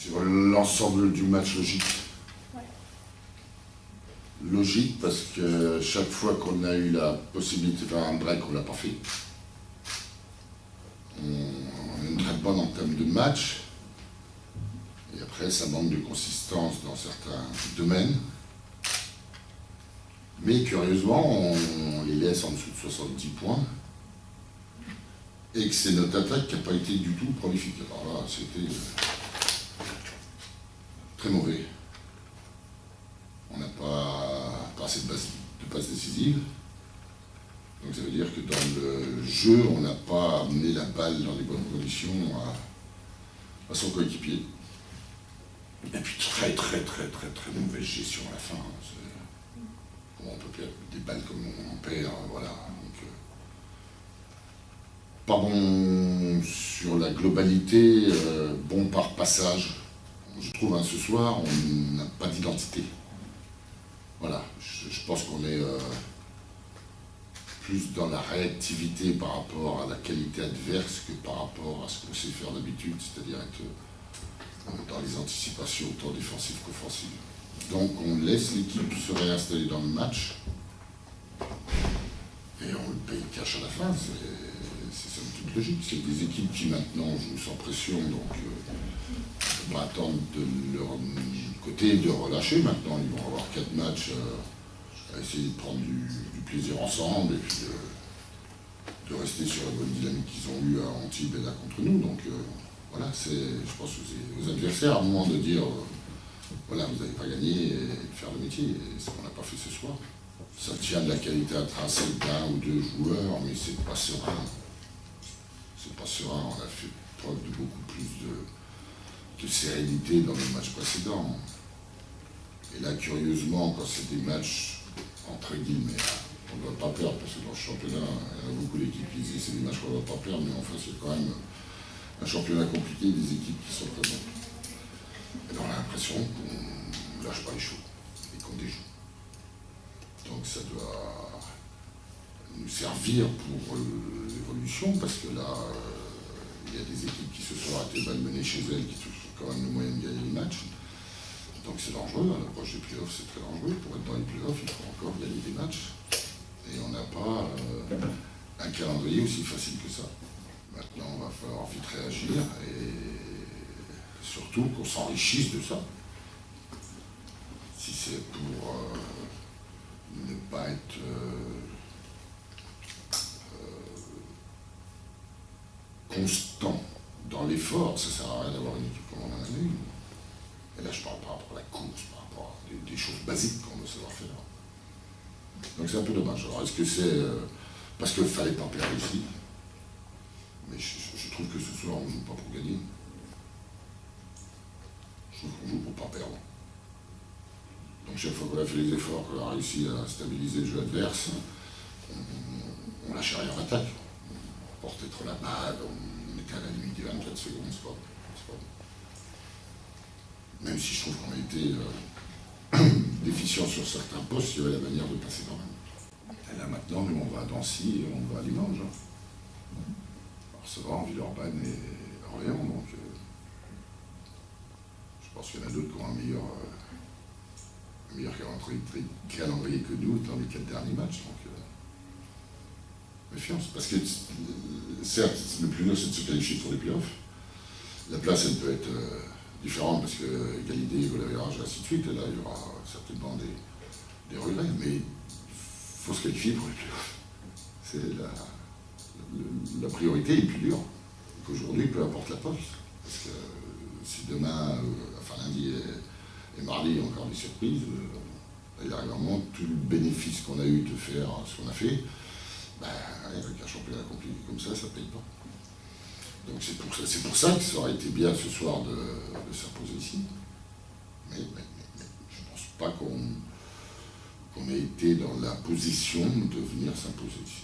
Sur l'ensemble du match, logique. Ouais. Logique parce que chaque fois qu'on a eu la possibilité de faire un break, on ne l'a pas fait. On a une très bonne entame de match. Et après, ça manque de consistance dans certains domaines. Mais curieusement, on les laisse en dessous de 70 points. Et que c'est notre attaque qui n'a pas été du tout prolifique. Alors là, c'était très mauvais. On n'a pas assez de passes décisives. Donc ça veut dire que dans le jeu, on n'a pas amené la balle dans les bonnes conditions à son coéquipier. Et puis très mauvaise gestion à la fin. Comment on peut perdre des balles comme on en perd, voilà. Donc, pas bon sur la globalité, bon par passage. Je trouve ce soir, on n'a pas d'identité. Voilà, je pense qu'on est plus dans la réactivité par rapport à la qualité adverse que par rapport à ce qu'on sait faire d'habitude, c'est-à-dire être dans les anticipations autant défensives qu'offensives. Donc on laisse l'équipe se réinstaller dans le match et on le paye cash à la fin. C'est somme toute logique. C'est des équipes qui maintenant jouent sans pression, donc on ne peut pas attendre de leur côté de relâcher. Maintenant, ils vont avoir 4 matchs à essayer de prendre du plaisir ensemble et puis de rester sur la bonne dynamique qu'ils ont eue à Antibes et là contre nous. Donc voilà, je pense aux adversaires à un moment de dire voilà, vous n'avez pas gagné et de faire le métier. Et ce qu'on n'a pas fait ce soir. Ça tient de la qualité intrinsèque d'un ou deux joueurs, mais c'est pas serein. C'est pas serein, on a fait preuve de beaucoup plus de sérénité dans les matchs précédents. Et là, curieusement, quand c'est des matchs, entre guillemets, on ne doit pas perdre, parce que dans le championnat, il y a beaucoup d'équipes qui disent que c'est des matchs qu'on ne doit pas perdre, mais enfin, c'est quand même un championnat compliqué, des équipes qui sont présentes. Et on a l'impression qu'on ne lâche pas les chevaux et qu'on déjoue. Donc ça doit nous servir pour l'évolution, parce que là, il y a des équipes qui se sont arrêtées malmenées chez elles, qui ont quand même le moyen de gagner les matchs. Donc c'est dangereux, à l'approche des playoffs, c'est très dangereux. Pour être dans les playoffs, il faut encore gagner des matchs. Et on n'a pas un calendrier aussi facile que ça. Maintenant, il va falloir vite réagir et surtout qu'on s'enrichisse de ça. Si c'est pour ne pas être constant dans l'effort, ça ne sert à rien d'avoir une équipe comme on en a eu. Et là, je parle par rapport à la course, par rapport à des choses basiques qu'on doit savoir faire. Donc c'est un peu dommage. Alors est-ce que c'est parce qu'il ne fallait pas perdre ici? Mais je trouve que ce soir, on ne joue pas pour gagner. Je trouve qu'on joue pour ne pas perdre. Donc chaque fois qu'on a fait les efforts, qu'on a réussi à stabiliser le jeu adverse, on lâchait rien en attaque. On portait trop la balle, on était à la limite des 24 secondes, c'est pas bon. Même si je trouve qu'on a été déficient sur certains postes, il y avait la manière de passer quand même. Et là maintenant, nous on va à Dancy et on va à Limoges. On recevra en Villeurbanne et Orléans, donc je pense qu'il y en a d'autres qui ont un meilleur calendrier que nous dans les 4 derniers matchs. Donc méfiance, parce que certes, le plus dur c'est de se qualifier pour les playoffs. La place elle peut être différente parce que égalité, goal average, ainsi de suite, et là il y aura certainement des regrets, mais il faut se qualifier pour les playoffs. C'est la priorité est plus dure qu'aujourd'hui, peu importe la poste. Parce que si demain, enfin lundi et mardi, il y a encore des surprises, il arrive un moment, tout le bénéfice qu'on a eu de faire ce qu'on a fait, avec un championnat compliqué comme ça ne paye pas. Donc c'est pour ça que ça aurait été bien ce soir de s'imposer ici. Mais je ne pense pas qu'on ait été dans la position de venir s'imposer ici.